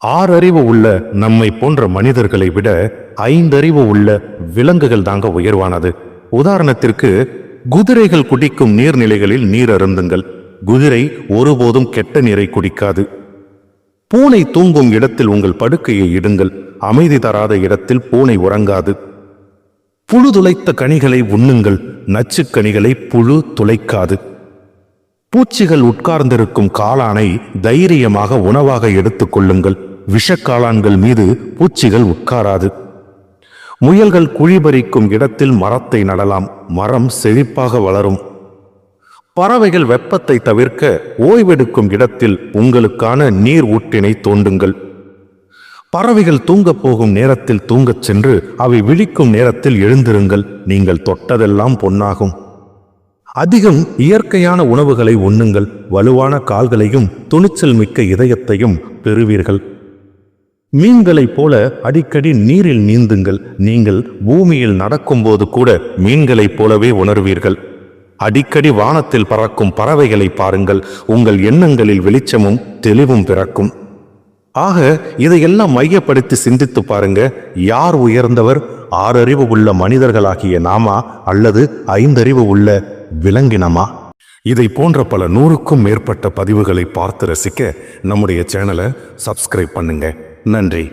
ஆறறிவு உள்ள நம்மை போன்ற மனிதர்களை விட 5 அறிவு உள்ள விலங்குகள் தாங்க உயர்வானது. உதாரணத்திற்கு, குதிரைகள் குடிக்கும் நீர்நிலைகளில் நீர் அருந்துங்கள். குதிரை ஒருபோதும் கெட்ட நீரை குடிக்காது. பூனை தூங்கும் இடத்தில் உங்கள் படுக்கையை இடுங்கள். அமைதி தராத இடத்தில் பூனை உறங்காது. புழு துளைத்த கனிகளை உண்ணுங்கள். நச்சுக்கனிகளை புழு துளைக்காது. பூச்சிகள் உட்கார்ந்திருக்கும் காளானை தைரியமாக உணவாக எடுத்துக் கொள்ளுங்கள். விஷக்காளான்கள் மீது பூச்சிகள் உட்காராது. முயல்கள் குழிபறிக்கும் இடத்தில் மரத்தை நடலாம். மரம் செழிப்பாக வளரும். பறவைகள் வெப்பத்தை தவிர்க்க ஓய்வெடுக்கும் இடத்தில் உங்களுக்கான நீர் ஊற்றினை தோண்டுங்கள். பறவைகள் தூங்கப் போகும் நேரத்தில் தூங்கச் சென்று அவை விழிக்கும் நேரத்தில் எழுந்திருங்கள். நீங்கள் தொட்டதெல்லாம் பொன்னாகும். அதிகம் இயற்கையான உணவுகளை உண்ணுங்கள். வலுவான கால்களையும் துணிச்சல் மிக்க இதயத்தையும் பெறுவீர்கள். மீன்களைப் போல அடிக்கடி நீரில் நீந்துங்கள். நீங்கள் பூமியில் நடக்கும்போது கூட மீன்களைப் போலவே உணர்வீர்கள். அடிக்கடி வானத்தில் பறக்கும் பறவைகளை பாருங்கள். உங்கள் எண்ணங்களில் வெளிச்சமும் தெளிவும் பிறக்கும். ஆக இதையெல்லாம் மையப்படுத்தி சிந்தித்து பாருங்க. யார் உயர்ந்தவர்? 6 அறிவு உள்ள மனிதர்களாகிய நாமா அல்லது 5 அறிவு உள்ள விலங்கினமா? இதை போன்ற பல 100க்கும் மேற்பட்ட பதிவுகளை பார்த்து ரசிக்க நம்முடைய சேனலை சப்ஸ்கிரைப் பண்ணுங்க. நன்றி.